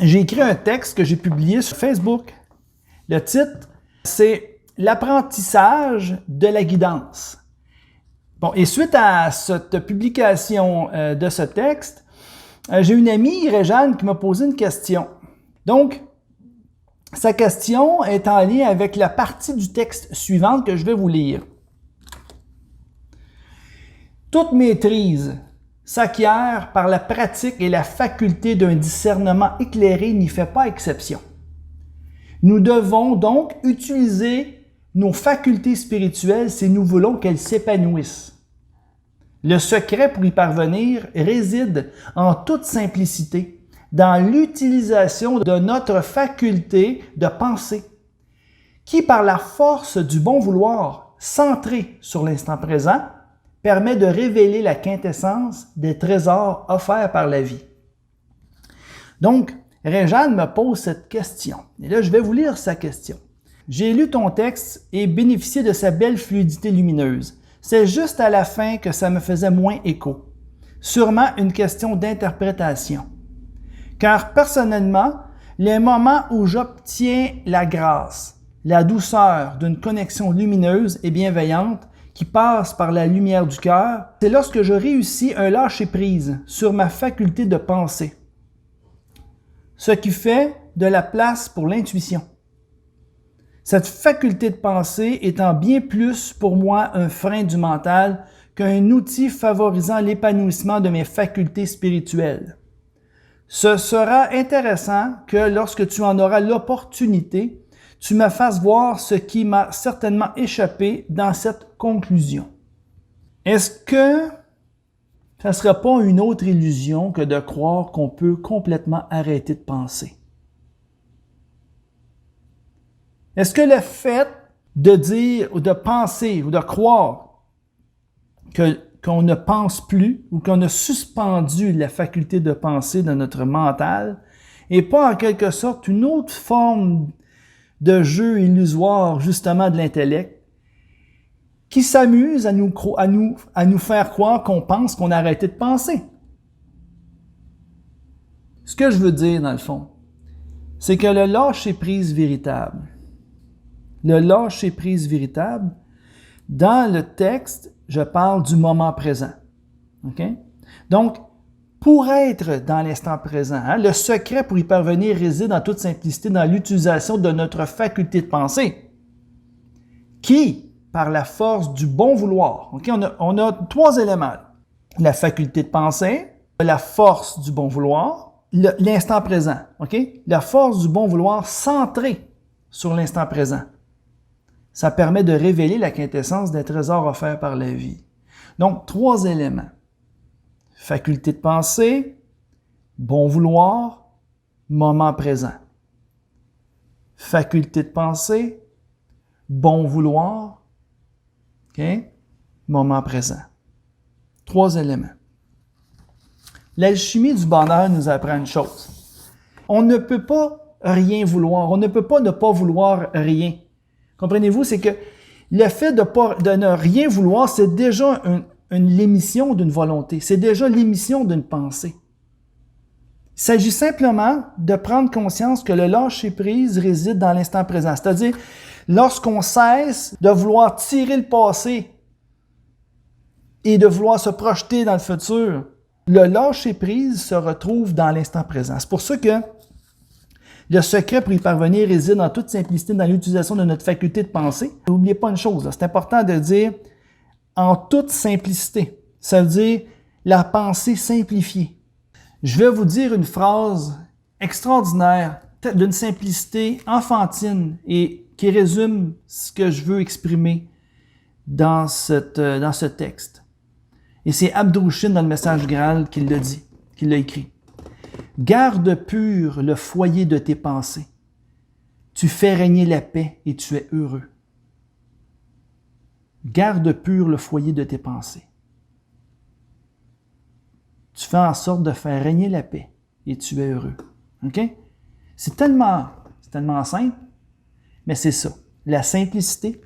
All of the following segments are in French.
j'ai écrit un texte que j'ai publié sur Facebook. Le titre, c'est « L'apprentissage de la guidance ». Bon, et suite à cette publication de ce texte, j'ai une amie, Réjeanne, qui m'a posé une question. Donc, sa question est en lien avec la partie du texte suivante que je vais vous lire. Toute maîtrise s'acquiert par la pratique et la faculté d'un discernement éclairé n'y fait pas exception. Nous devons donc utiliser nos facultés spirituelles si nous voulons qu'elles s'épanouissent. Le secret pour y parvenir réside en toute simplicité dans l'utilisation de notre faculté de penser, qui par la force du bon vouloir, centré sur l'instant présent, permet de révéler la quintessence des trésors offerts par la vie. Donc, Réjeanne me pose cette question. Et là, je vais vous lire sa question. J'ai lu ton texte et bénéficié de sa belle fluidité lumineuse. C'est juste à la fin que ça me faisait moins écho. Sûrement une question d'interprétation. Car personnellement, les moments où j'obtiens la grâce, la douceur d'une connexion lumineuse et bienveillante qui passe par la lumière du cœur, c'est lorsque je réussis un lâcher-prise sur ma faculté de penser. Ce qui fait de la place pour l'intuition. Cette faculté de penser étant bien plus pour moi un frein du mental qu'un outil favorisant l'épanouissement de mes facultés spirituelles. Ce sera intéressant que lorsque tu en auras l'opportunité, tu me fasses voir ce qui m'a certainement échappé dans cette conclusion. Est-ce que ça ne serait pas une autre illusion que de croire qu'on peut complètement arrêter de penser? Est-ce que le fait de dire ou de penser ou de croire qu'on ne pense plus ou qu'on a suspendu la faculté de penser dans notre mental n'est pas en quelque sorte une autre forme de jeu illusoire justement de l'intellect qui s'amuse à nous faire croire qu'on pense qu'on a arrêté de penser? Ce que je veux dire dans le fond, c'est que le lâcher-prise véritable, dans le texte, je parle du moment présent. Okay? Donc, pour être dans l'instant présent, le secret pour y parvenir réside en toute simplicité dans l'utilisation de notre faculté de penser, qui, par la force du bon vouloir, okay? On a trois éléments. La faculté de penser, la force du bon vouloir, l'instant présent. Okay? La force du bon vouloir centrée sur l'instant présent. Ça permet de révéler la quintessence des trésors offerts par la vie. Donc, trois éléments. Faculté de penser, bon vouloir, moment présent. Faculté de penser, bon vouloir, okay? Moment présent. Trois éléments. L'alchimie du bonheur nous apprend une chose. On ne peut pas rien vouloir. On ne peut pas ne pas vouloir rien. Comprenez-vous, c'est que le fait de ne rien vouloir, c'est déjà l'émission d'une volonté. C'est déjà l'émission d'une pensée. Il s'agit simplement de prendre conscience que le lâcher-prise réside dans l'instant présent. C'est-à-dire, lorsqu'on cesse de vouloir tirer le passé et de vouloir se projeter dans le futur, le lâcher-prise se retrouve dans l'instant présent. C'est pour ça que le secret pour y parvenir réside en toute simplicité dans l'utilisation de notre faculté de penser. N'oubliez pas une chose, c'est important de dire en toute simplicité. Ça veut dire la pensée simplifiée. Je vais vous dire une phrase extraordinaire, d'une simplicité enfantine et qui résume ce que je veux exprimer dans ce texte. Et c'est Abdrouchin dans le Message Graal qui l'a dit, qui l'a écrit. Garde pur le foyer de tes pensées. Tu fais régner la paix et tu es heureux. Garde pur le foyer de tes pensées. Tu fais en sorte de faire régner la paix et tu es heureux. OK? C'est tellement simple, mais c'est ça. La simplicité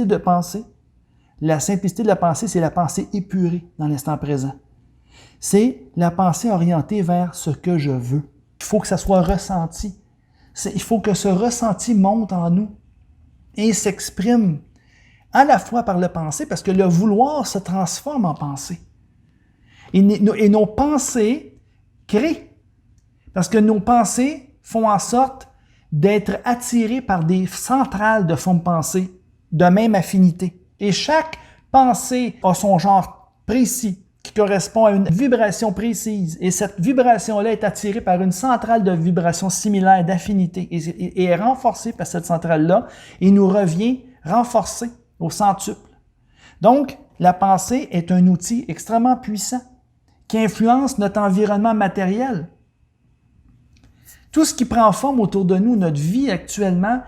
de penser. La simplicité de la pensée, c'est la pensée épurée dans l'instant présent. C'est la pensée orientée vers ce que je veux. Il faut que ça soit ressenti. Il faut que ce ressenti monte en nous et s'exprime à la fois par le penser, parce que le vouloir se transforme en pensée. Et nos pensées créent, parce que nos pensées font en sorte d'être attirées par des centrales de fonds de pensée de même affinité. Et chaque pensée a son genre précis, qui correspond à une vibration précise. Et cette vibration-là est attirée par une centrale de vibration similaire, d'affinité, et est renforcée par cette centrale-là, et nous revient renforcée au centuple. Donc, la pensée est un outil extrêmement puissant qui influence notre environnement matériel. Tout ce qui prend forme autour de nous, notre vie actuellement,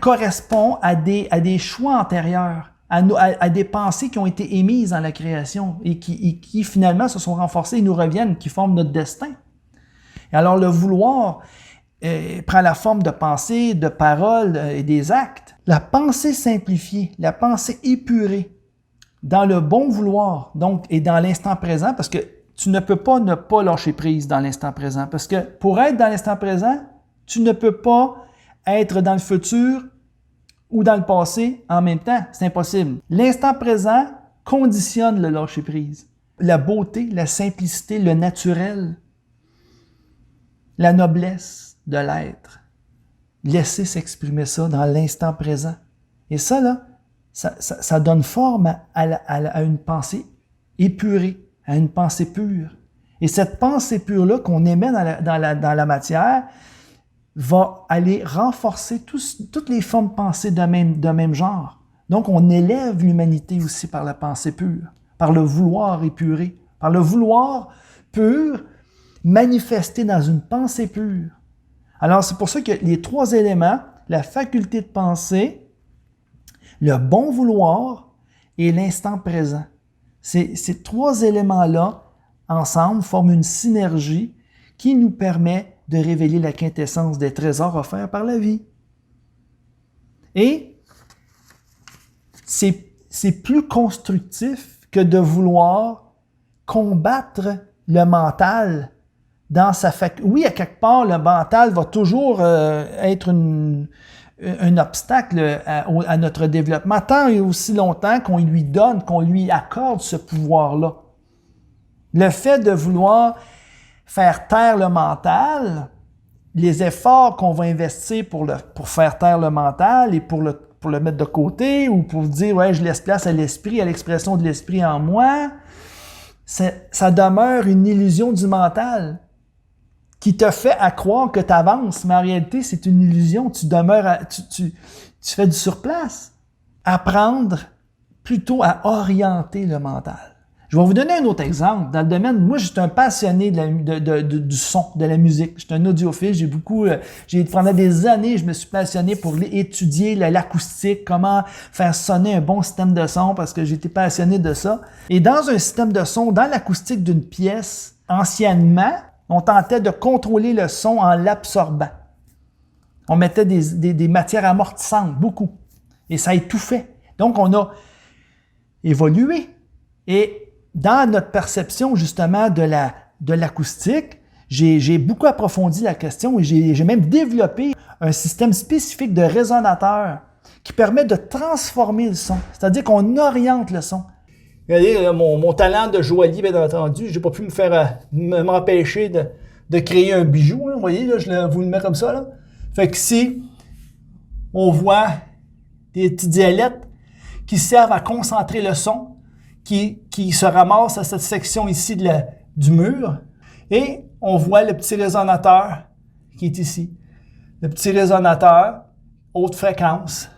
correspond à des choix antérieurs, à des pensées qui ont été émises dans la création et qui finalement se sont renforcées et nous reviennent, qui forment notre destin. Et alors le vouloir prend la forme de pensées, de paroles et des actes. La pensée simplifiée, la pensée épurée, dans le bon vouloir, donc, et dans l'instant présent, parce que tu ne peux pas ne pas lâcher prise dans l'instant présent. Parce que pour être dans l'instant présent, tu ne peux pas être dans le futur ou dans le passé en même temps. C'est impossible. L'instant présent conditionne le lâcher prise. La beauté, la simplicité, le naturel, la noblesse de l'être. Laisser s'exprimer ça dans l'instant présent. Et ça, là, ça donne forme à une pensée épurée, à une pensée pure. Et cette pensée pure-là qu'on émet dans la matière va aller renforcer toutes les formes de pensée de même genre. Donc, on élève l'humanité aussi par la pensée pure, par le vouloir épuré, par le vouloir pur manifesté dans une pensée pure. Alors, c'est pour ça que les trois éléments, la faculté de penser, le bon vouloir et l'instant présent. Ces trois éléments-là, ensemble, forment une synergie qui nous permet de révéler la quintessence des trésors offerts par la vie. Et c'est plus constructif que de vouloir combattre le mental dans sa faculté. Oui, à quelque part, le mental va toujours être un obstacle à notre développement, tant et aussi longtemps qu'on lui donne, qu'on lui accorde ce pouvoir-là. Le fait de vouloir faire taire le mental, les efforts qu'on va investir pour faire taire le mental et pour le mettre de côté ou pour dire « ouais, je laisse place à l'esprit, à l'expression de l'esprit en moi », ça demeure une illusion du mental qui te fait à croire que tu avances, mais en réalité, c'est une illusion. Tu demeures, tu fais du surplace. Apprendre plutôt à orienter le mental. Je vais vous donner un autre exemple. Dans le domaine, moi, je suis un passionné du son, de la musique. Je suis un audiophile. Pendant des années, je me suis passionné pour étudier l'acoustique, comment faire sonner un bon système de son, parce que j'étais passionné de ça. Et dans un système de son, dans l'acoustique d'une pièce, anciennement, on tentait de contrôler le son en l'absorbant. On mettait des matières amortissantes, beaucoup. Et ça étouffait. Donc, on a évolué. Et dans notre perception, justement, de l'acoustique, j'ai beaucoup approfondi la question et j'ai même développé un système spécifique de résonateur qui permet de transformer le son. C'est-à-dire qu'on oriente le son. Regardez, mon talent de joaillier, bien entendu, je n'ai pas pu m'empêcher de créer un bijou. Hein, vous voyez, là, je vous le mets comme ça. Là. Fait que ici, on voit des petites ailettes qui servent à concentrer le son, qui se ramasse à cette section ici du mur. Et on voit le petit résonateur qui est ici. Le petit résonateur, haute fréquence,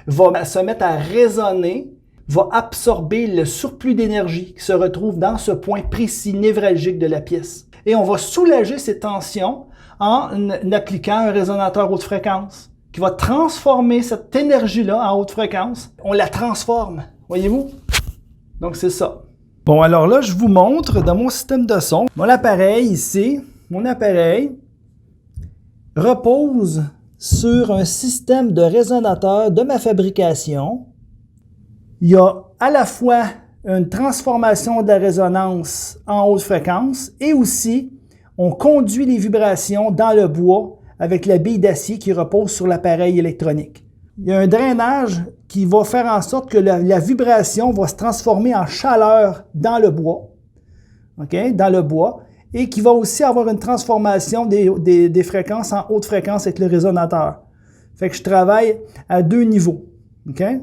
va se mettre à résonner, va absorber le surplus d'énergie qui se retrouve dans ce point précis névralgique de la pièce. Et on va soulager ces tensions en appliquant un résonateur haute fréquence qui va transformer cette énergie-là en haute fréquence. On la transforme, voyez-vous? Donc, c'est ça. Bon, alors là, je vous montre dans mon système de son. Mon appareil ici, repose sur un système de résonateur de ma fabrication. Il y a à la fois une transformation de la résonance en haute fréquence et aussi on conduit les vibrations dans le bois avec la bille d'acier qui repose sur l'appareil électronique. Il y a un drainage qui va faire en sorte que la vibration va se transformer en chaleur dans le bois, okay? Dans le bois, et qui va aussi avoir une transformation des fréquences en haute fréquence avec le résonateur. Fait que je travaille à 2 niveaux, okay?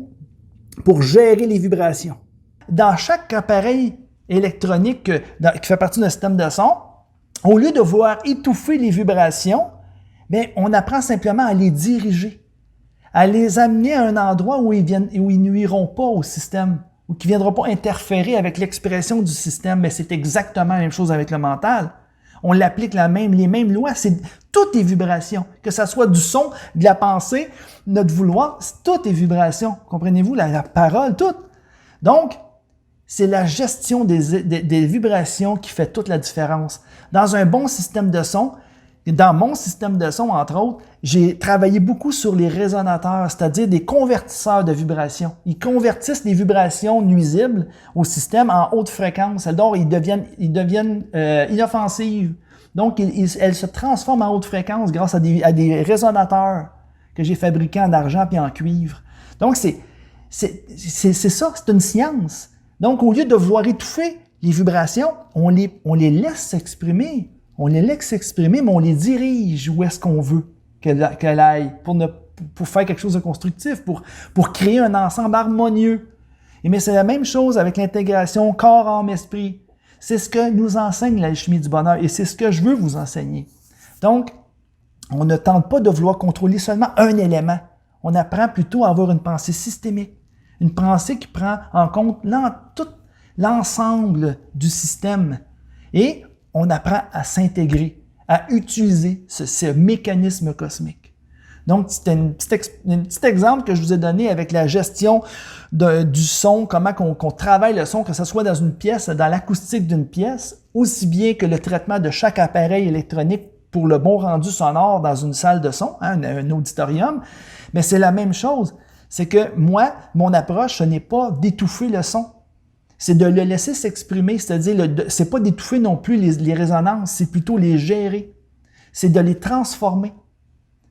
Pour gérer les vibrations. Dans chaque appareil électronique qui fait partie d'un système de son, au lieu de vouloir étouffer les vibrations, bien, on apprend simplement à les diriger, à les amener à un endroit où ils nuiront pas au système, ou qui ne viendront pas interférer avec l'expression du système. Mais c'est exactement la même chose avec le mental. On l'applique les mêmes lois. C'est toutes les vibrations, que ce soit du son, de la pensée, notre vouloir, toutes les vibrations. Comprenez-vous? La parole, tout. Donc, c'est la gestion des vibrations qui fait toute la différence. Dans un bon système de son, dans mon système de son, entre autres, j'ai travaillé beaucoup sur les résonateurs, c'est-à-dire des convertisseurs de vibrations. Ils convertissent les vibrations nuisibles au système en haute fréquence. Alors, ils deviennent inoffensives. Donc, elles se transforment en haute fréquence grâce à des résonateurs que j'ai fabriqués en argent et en cuivre. Donc, c'est ça, c'est une science. Donc, au lieu de vouloir étouffer les vibrations, on les laisse s'exprimer. On les laisse s'exprimer, mais on les dirige où est-ce qu'on veut qu'elle aille pour faire quelque chose de constructif, pour créer un ensemble harmonieux. Mais c'est la même chose avec l'intégration corps, âme, esprit. C'est ce que nous enseigne l'alchimie du bonheur et c'est ce que je veux vous enseigner. Donc, on ne tente pas de vouloir contrôler seulement un élément. On apprend plutôt à avoir une pensée systémique, une pensée qui prend en compte tout l'ensemble du système. Et on apprend à s'intégrer, à utiliser ce mécanisme cosmique. Donc, c'est un petit exemple que je vous ai donné avec la gestion du son, comment qu'on travaille le son, que ce soit dans une pièce, dans l'acoustique d'une pièce, aussi bien que le traitement de chaque appareil électronique pour le bon rendu sonore dans une salle de son, hein, un auditorium. Mais c'est la même chose. C'est que moi, mon approche, ce n'est pas d'étouffer le son. C'est de le laisser s'exprimer, c'est-à-dire, c'est pas d'étouffer non plus les résonances, c'est plutôt les gérer. C'est de les transformer.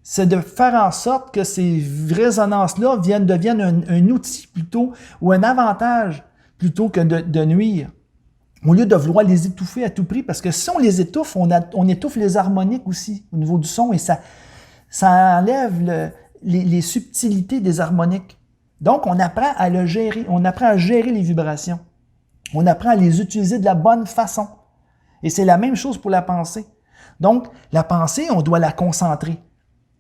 C'est de faire en sorte que ces résonances-là deviennent un outil plutôt, ou un avantage, plutôt que de nuire. Au lieu de vouloir les étouffer à tout prix, parce que si on les étouffe, on étouffe les harmoniques aussi, au niveau du son, et ça enlève les subtilités des harmoniques. Donc, on apprend à le gérer, on apprend à gérer les vibrations. On apprend à les utiliser de la bonne façon. Et c'est la même chose pour la pensée. Donc, la pensée, on doit la concentrer.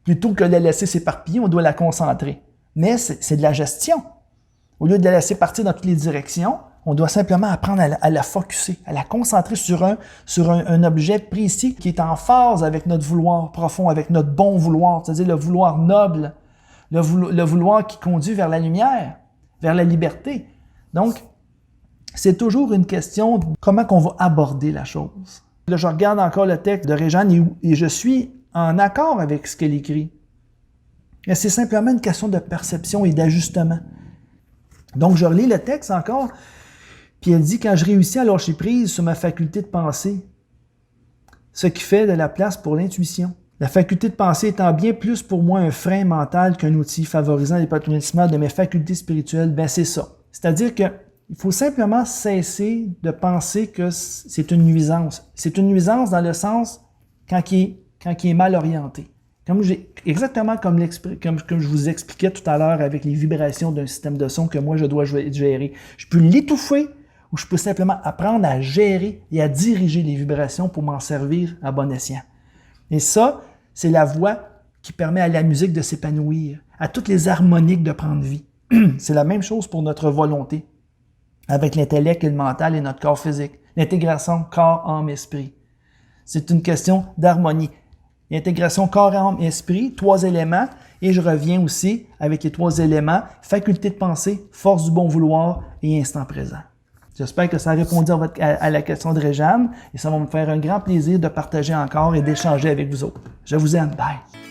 Plutôt que de la laisser s'éparpiller, on doit la concentrer. Mais c'est de la gestion. Au lieu de la laisser partir dans toutes les directions, on doit simplement apprendre à la focusser, à la concentrer sur un objet précis qui est en phase avec notre vouloir profond, avec notre bon vouloir, c'est-à-dire le vouloir noble, le vouloir qui conduit vers la lumière, vers la liberté. Donc, c'est toujours une question de comment on va aborder la chose. Là, je regarde encore le texte de Réjeanne et je suis en accord avec ce qu'elle écrit. Mais c'est simplement une question de perception et d'ajustement. Donc, je relis le texte encore, puis elle dit « Quand je réussis à lâcher prise sur ma faculté de penser, ce qui fait de la place pour l'intuition. La faculté de penser étant bien plus pour moi un frein mental qu'un outil favorisant l'épanouissement de mes facultés spirituelles, ben c'est ça. C'est-à-dire que il faut simplement cesser de penser que c'est une nuisance. C'est une nuisance dans le sens quand il est mal orienté. Exactement comme je vous expliquais tout à l'heure avec les vibrations d'un système de son que moi je dois gérer. Je peux l'étouffer ou je peux simplement apprendre à gérer et à diriger les vibrations pour m'en servir à bon escient. Et ça, c'est la voie qui permet à la musique de s'épanouir, à toutes les harmoniques de prendre vie. C'est la même chose pour notre volonté, avec l'intellect et le mental et notre corps physique. L'intégration corps, âme, esprit. C'est une question d'harmonie. L'intégration corps, âme, esprit, 3 éléments. Et je reviens aussi avec les 3 éléments, faculté de penser, force du bon vouloir et instant présent. J'espère que ça a répondu à la question de Réjeanne et ça va me faire un grand plaisir de partager encore et d'échanger avec vous autres. Je vous aime. Bye!